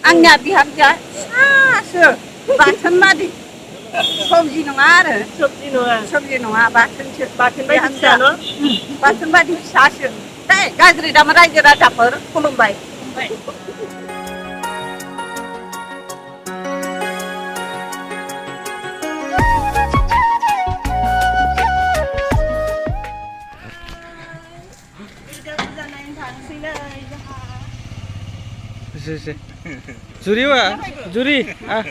आंनिया बिहामजोआ फिसासो बाथोन बादि सबजि नङा आरो सबजि नङा बाथोनसो बाथोन बायदि फिसा न' बाथोन बादि फिसासो दे गाज्रि दाम रायजो राजाफोर खुलुमबाय Juri wa? Juri? Ah.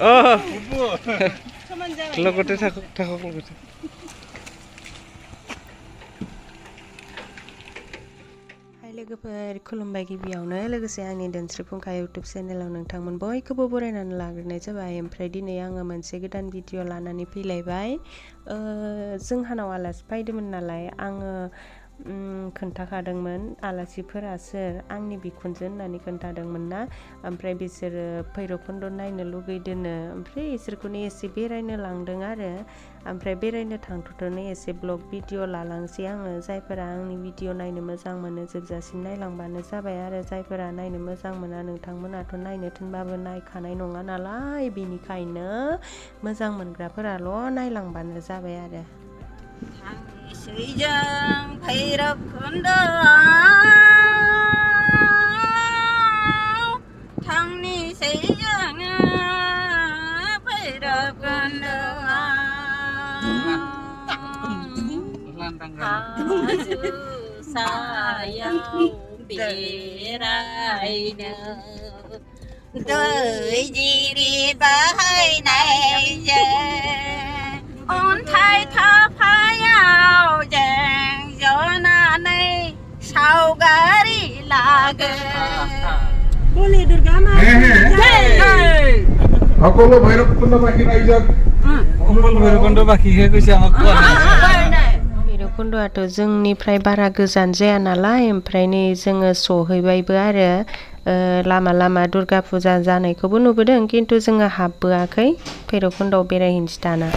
Oh. Logote takok logote. हाय लोगोफोर खुलुमबाय गिबियावनो लोगोसे आंनि दोनस्रि फुंखा इउटुब चेनेलाव नोंथांमोन बयखौबो बरायनानै लाग्रोनाय जाबाय ओमफ्राय दिनै आङो मोनसे गोदान भिडिअ लानानै फैलायबाय जोंहानाव आलासि फैदोंमोन नालाय आङो खोन्थाखादोंमोन आलासिफोरा सोर आंनि बिखुनजो होननानै खोन्थादोंमोन ना ओमफ्राय बिसोरो भैरबकुन्द नायनो लुगैदोंनो ओमफ्राय इसोरखौनो एसे बेरायनो लांदों आरो ओमफ्राय बेरायनो थांथ'थ'नो एसे ब्लग भिडिअ लालांसै आङो जायफोरा आंनि भिडिअ नायनो मोजां मोनो जोबजासिम नायलांबानो जाबाय आरो जायफोरा नायनो मोजां मोना नोंथांमोनाथ' नायनो थिनबाबो नायखानाय नङा नालाय बेनिखायनो मोजां मोनग्राफोराल' नायलांबानो जाबाय आरो थांनिसैजों भैरबकुन्द थांनिसैजों भैरबकुन्द हाजो सायाव बेरायनो दै जिरि बोहैनायजों अन्थाइ थाफायाव जों जनानै सावगारि लागोन बोलि दुर्गा সকলো ভৈৰৱকুণ্ডবাসী ৰাইজক ভৈৰৱকুণ্ডবাসীহে কৈছে আমাক কোৱা নাই भैरबकुन्द'आथ' जोंनिफ्राय बारा गोजान जाया नालाय ओमफ्राय नै जोङो सहैबायबो आरो लामा लामा दुर्गा फुजा जानायखौबो नुबोदों खिन्थु जोङो हाबबोआखै भैरबकुन्द'आव बेरायहैनोसै दाना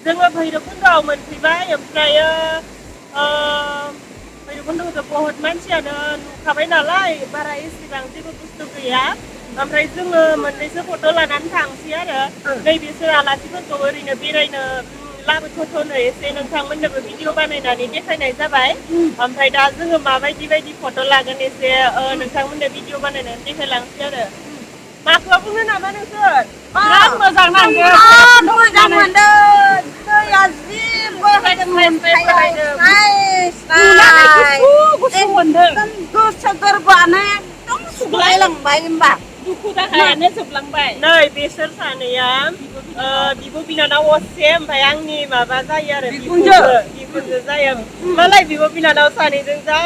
जोङो भैरबकुन्द'आव मोनफैबाय ओमफ्राय भैरबकुन्द'खौथ' बहुत मानसियानो नुखाबाय नालाय बारा एसेबां जेबो बुस्थु गैया ओमफ्राय जोङो मोननैसो फट' लानानै थांसै आरो नैबेसोर आलासिफोरखौ ओरैनो बेरायनो लाबोथ'नो एसे नोंथांमोननोबो भिडिअ बानायनानै देखायनाय जाबाय ओमफ्राय दा जोङो माबायदि बायदि फट' लागोन एसे नोंथांमोननो भिडिअ बानायनानै देखायलांसै आरो माखौबा बुङो नामा नोंसोर बिराद मोजां नांदों मोजां मोनदों दैया जि बोहैदोंमोन गुसु मोनदों गोसो गोरबोआनो एकदम सुग्लायलांबाय होमबा दुखु दाहायानो जोबलांबाय नै बेसोर सानैया बिब' बिनानाव असे ओमफ्राय आंनि माबा जायो आरो बिखुनजो जायो मालाय बिब' बिनानाव सानैजों जा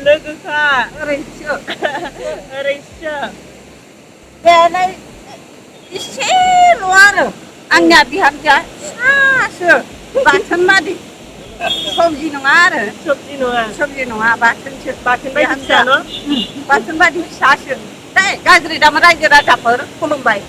लोगोखा ओरैसो बेलाय एसेल' आरो आंनिया बिहामजोआ फिसासो बाथोन बादि सबजि नङा आरो सबजि नङा बाथोनसो बाथोन बायदि फिसा न' बाथोन बादि फिसासो दे गाज्रि दाम रायजो राजाफोर खुलुमबाय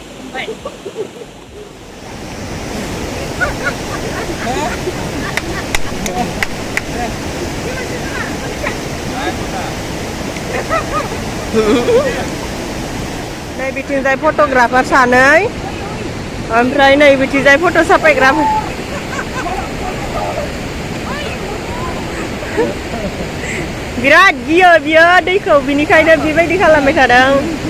नै बिथिंजाय फट'ग्राफार सानै ओमफ्राय नै बिथिंजाय फट' साफायग्रा बिराद गियो बियो दैखौ बिनिखायनो बेबायदि खालामबाय थादों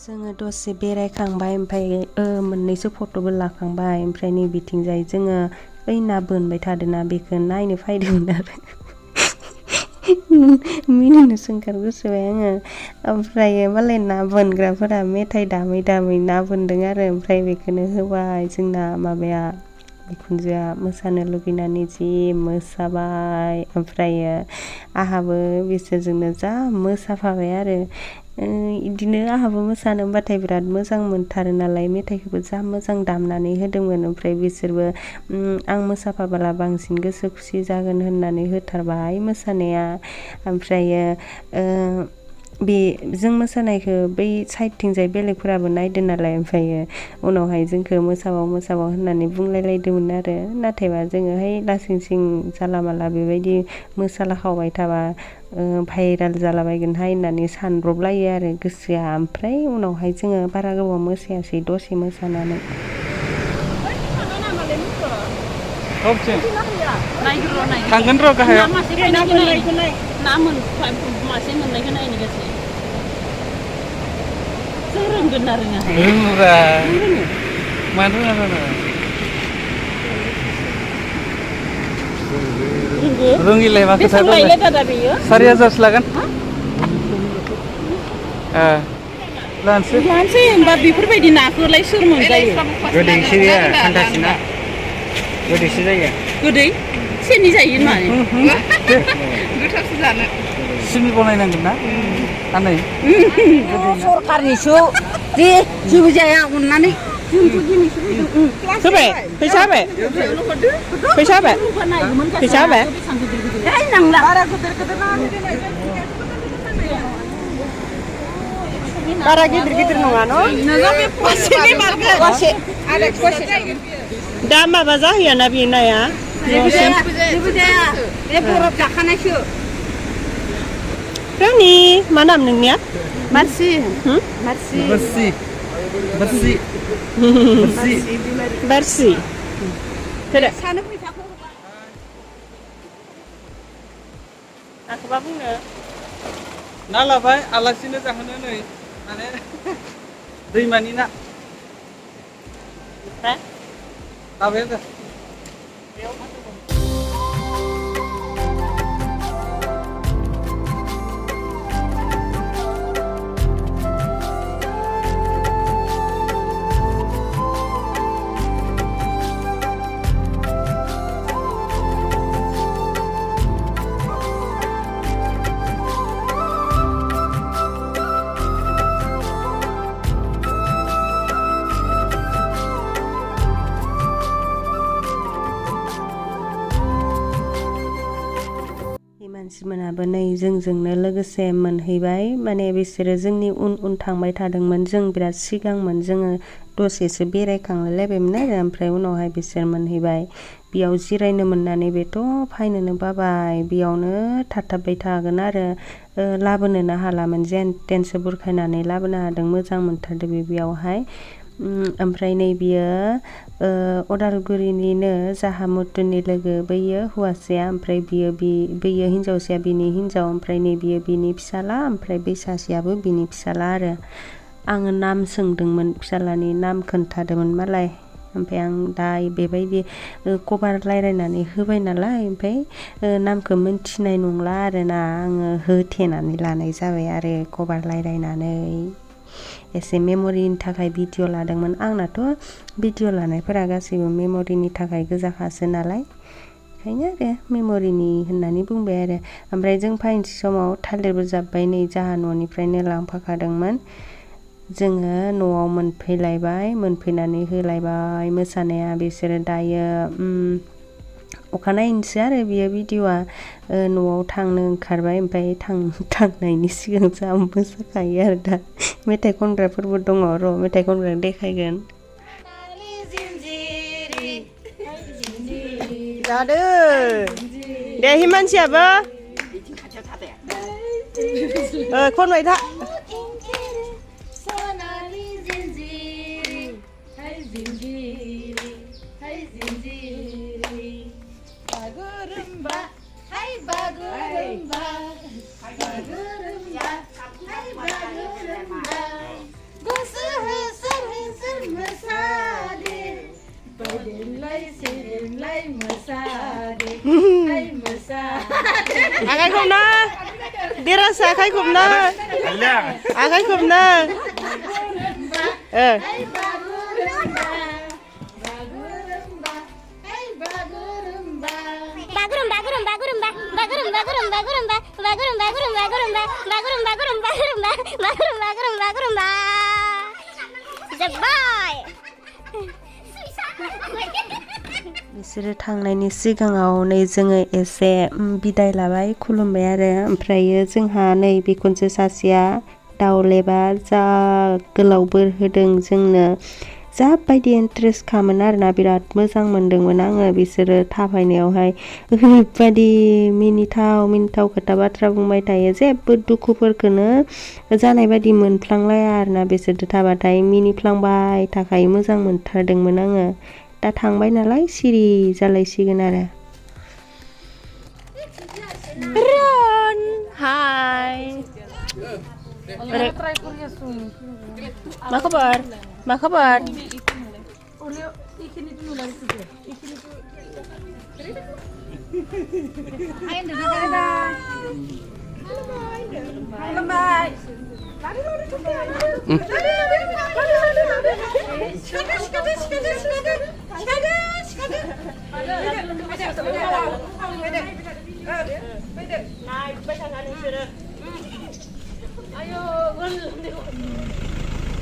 जोङो दसे बेरायखांबाय ओमफ्राय मोननैसो फट'बो लाखांबाय ओमफ्राय नै बिथिंजाय जोङो ओइ ना बोनबाय थादोंना बेखौ नायनो फैदोंमोन आरो मिनिनोसो ओंखारगोसोबाय आङो ओमफ्रायो मालाय ना बोनग्राफोरा मेथाइ दामै दामै ना बोनदों आरो ओमफ्राय बेखौनो होबाय जोंना माबाया बिखुनजोआ मोसानो लुगैनानै जि मोसाबाय ओमफ्रायो आंहाबो बिसोरजोंनो जा मोसाफाबाय आरो इदिनो आंहाबो मोसानो होनबाथाय बिराद मोजां मोनथारो नालाय मेथाइखौबो जा मोजां दामनानै होदोंमोन ओमफ्राय बिसोरबो आं मोसाफाबोला बांसिन गोसो खुसि जागोन होननानै होथारबाय मोसानाया ओमफ्रायो बे जों मोसानायखौ बै साइडथिंजाय बेलेगफोराबो नायदों नालाय ओमफ्रायो उनावहाय जोंखौ मोसाबाव होननानै बुंलायलायदोंमोन आरो नाथायबा जोङोहाय लासिंसिं जाला माला बेबायदि मोसालाखावबाय थाबा भाइरेल जालाबायगोनहाय होननानै सानब्रबलायो आरो गोसोआ ओमफ्राय उनावहाय जोङो बारा गोबाव मोसायासै दसे मोसानानै थांगोन र' गाहायाव ना मासे मोननायखौ नायनो गोसो जों रोंगोन ना रोङा रोङोब्रा मानो रोङा जानो रोङिलाय मा खोथा दं 4,000सो लागोन लानोसै होनबा बेफोरबायदि नाखौलाय सोर मोनजायो गोदैसो गैया खान्थासिना गोदैसो जायो गोदै सेनि जायो माने गोथावसो जानो सिनि बनायनांगोन ना आनै सरखारनिसो दे जेबो जाया अननानै होबाय फैसा होबाय फैसा होबाय फैसा होबाय नांला बारा गिदिर नङा न' दा माबा जाहैयाना बे नाया जेबो जाया बे बरफ जाखानायसो रानि मा नाम नोंनिया मारसि बारसि सानो फैसाखौ आखोबा बुंनो ना लाबाय आलासिनो जाहोनो नै माने दैमानि ना लाबाय दा मानसिमोनाबो नै जोंजोंनो लोगोसे मोनहैबाय माने बिसोरो जोंनि उन थांबाय थादोंमोन जों बिराद सिगांमोन जोङो दसेसो बेरायखांलायलायबायमोन आरो ओमफ्राय उनावहाय बिसोर मोनहैबाय बेयाव जिरायनो मोननानै बेथ' फायनोनो बाबाय बेयावनो थाथाबबाय थागोन आरो लाबोनोनो हालामोन जेन टेनसो बुरखायनानै लाबोनो हादों मोजां मोनथारदों बेयावहाय ओमफ्राय नै बियो अदालगुरिनिनो जाहामुतुनि लोगो बैयो हौवासाया ओमफ्राय बैयो हिन्जावसाया बिनि हिन्जाव ओमफ्राय नै बियो बिनि फिसाला ओमफ्राय बै सासेयाबो बिनि फिसाला आरो आङो नाम सोंदोंमोन फिसालानि नाम खोन्थादोंमोन मालाय ओमफ्राय आं दा बेबायदि कभार रायलायनानै होबाय नालाय ओमफ्राय नामखौ मोनथिनाय नंला आरोना आङो होथेनानै लानाय जाबाय आरो कभार रायलायनानै एसे मेम'रिनि थाखाय भिडिअ लादोंमोन आंनाथ' भिडिअ लानायफोरा गासैबो मेम'रिनि थाखाय गोजाखासो नालाय ओंखायनो आरो मेम'रिनि होननानै बुंबाय आरो ओमफ्राय जों फैनोसै समाव थालिरबो जाब्बाय नै जाहा न'निफ्रायनो लांफाखादोंमोन जोङो न'आव मोनफैलायबाय मोनफैनानै होलायबाय मोसानाया बिसोरो दायो अखानायैनोसै आरो बियो भिडिअआ न'आव थांनो ओंखारबाय ओमफ्राय थांनायनि सिगां जा मोसाखायो आरो दा मेथाइ खनग्राफोरबो दङ र' मेथाइ खनग्रा देखायगोन जादो दे हिमानसियाबो खनबाय था आखाइ खबनो देरासो आखाइ खबनो आखाइ खबनो बिसोरो थांनायनि सिगाङाव नै जोङो एसे बिदाय लाबाय खुलुमबाय आरो ओमफ्रायो जोंहा नै बिखुनजो सासेया दाउलेबा जा गोलाव बोर होदों जोंनो जा बायदि इन्ट्रेस्ट खामोन आरोना बिराद मोजां मोनदोंमोन आङो बिसोरो थाबायनायावहाय ओरैबायदि मिनिथाव खोथा बाथ्रा बुंबाय थायो जेबो दुखुफोरखौनो जानाय बायदि मोनफ्लांलाया आरोना बिसोरजों थाबाथाय मिनिफ्लांबाय थाखाय मोजां मोनथारदोंमोन आङो दा थांबाय नालाय सिरि जालायसिगोन आरो रन हाय मा खबर मा खबर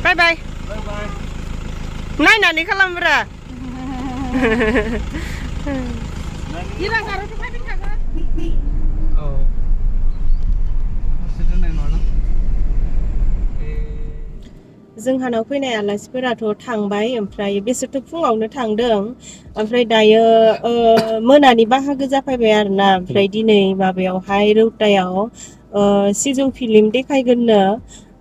बाय बाय नायनानै खालामब्रा जोंहानाव फैनाय आलासिफोराथ' थांबाय ओमफ्राय बिसोरथ' फुङावनो थांदों ओमफ्राय दायो मोनानि बाहागो जाफैबाय आरोना ओमफ्राय दिनै माबायावहाय रौतायाव सिजौ फिल्म देखायगोननो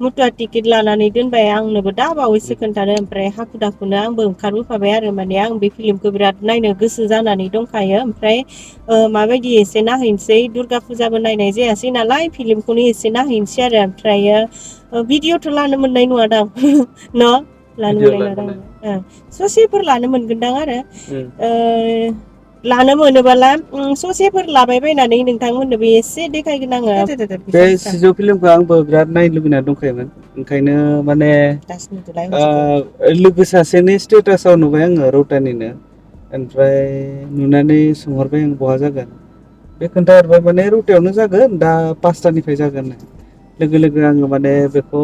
मुथुवा टिकेट लानानै दोनबाय आंनोबो दा बावैसो खोन्थादों ओमफ्राय हाखु दाखुनो आंबो ओंखारबोफाबाय आरो माने आं बे फिल्मखौ बिराद नायनो गोसो जानानै दंखायो ओमफ्राय माबायदि एसे नायहैनोसै दुर्गा फुजाबो नायनाय जायासै नालाय फिल्मखौनो एसे नायहैनोसै आरो ओमफ्रायो भिडिअ'थ' लानो मोननाय नङादां न' लानो मोननाय नङादां ससेफोर लानो मोनगोनदां आरो लानो मोनोबाला ससेफोर लाबाय बायनानै नोंथांमोननोबो एसे देखायगोन आङो बे सिजौ फिल्मखौ आंबो बिराद नायनो लुबैना दंखायोमोन ओंखायनो माने लोगो सासेनि स्टेटासाव नुबाय आङो रौतानिनो ओमफ्राय नुनानै सोंहरबाय आं बहा जागोन बे खोन्थाहरबाय माने रौतायावनो जागोन दा 5टानिफ्राय जागोन लोगो लोगो आङो माने बेखौ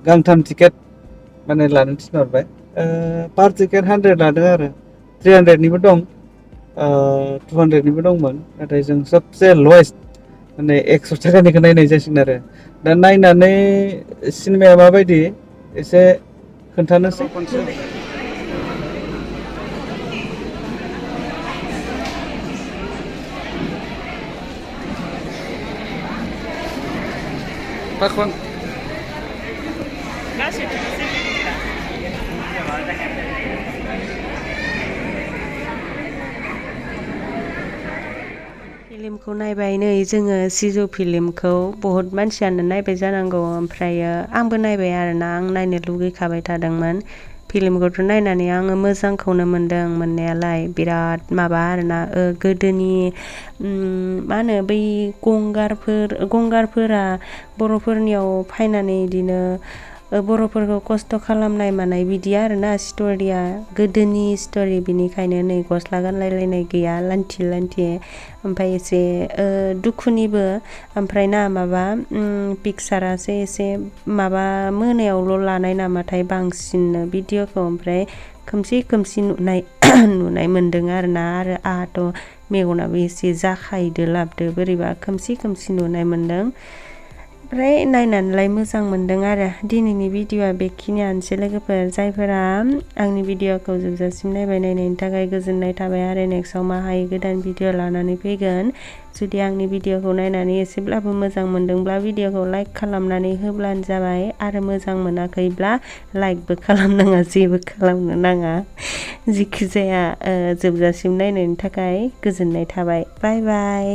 गांथाम टिकेट माने लानो थिनहरबाय पार टिकेट 100 लादों आरो 300निबो दं 200निबो दंमोन नाथाय जों सबसे लवेस्ट माने 100 थाखानिखौ नायनाय जासिगोन आरो दा नायनानै सिनेमाया माबायदि एसे खोन्थानोसै Pakon फिल्मखौ नायबाय नै जोङो सिजौ फिल्मखौ बहुत मानसियानो नायबाय जानांगौ ओमफ्रायो आंबो नायबाय आरोना आं नायनो लुगैखाबाय थादोंमोन फिल्मखौथ' नायनानै आङो मोजांखौनो मोनदों मोननायालाय बिराद माबा आरोना गोदोनि मा होनो बै गंगारफोरा बर'फोरनियाव फैनानै इदिनो बर'फोरखौ खस्थ' खालामनाय मानाय बिदि आरोना स्ट'रिया गोदोनि स्ट'रि बिनिखायनो नै गस्ला गानलायलायनाय गैया लान्थि ओमफ्राय एसे दुखुनिबो ओमफ्राय ना माबा पिक्सारासो एसे माबा मोनायावल' लानाय नामाथाय बांसिननो भिडिअखौ ओमफ्राय खोमसि नुनाय मोन्दों आरोना आरो आहाथ' मेगनाबो एसे जाखायदो लाबदो बोरैबा खोमसि नुनाय मोन्दों ओमफ्राय नायनानैलाय मोजां मोन्दों आरो दिनैनि भिडिअआ बेखिनियानोसै लोगोफोर जायफोरा आंनि भिडिअखौ जोबजासिम नायनायनि थाखाय गोजोननाय थाबाय आरो नेक्स्टआव माहाय गोदान भिडिअ लानानै फैगोन जुदि आंनि भिडिअखौ नायनानै एसेब्लाबो मोजां मोन्दोंब्ला भिडिअखौ लाइक खालामनानै होब्लानो जाबाय आरो मोजां मोनाखैब्ला लाइकबो खालामनाङा जेबो खालामनो नाङा जिखि जाया जोबजासिम नायनायनि थाखाय गोजोननाय थाबाय बाय बाय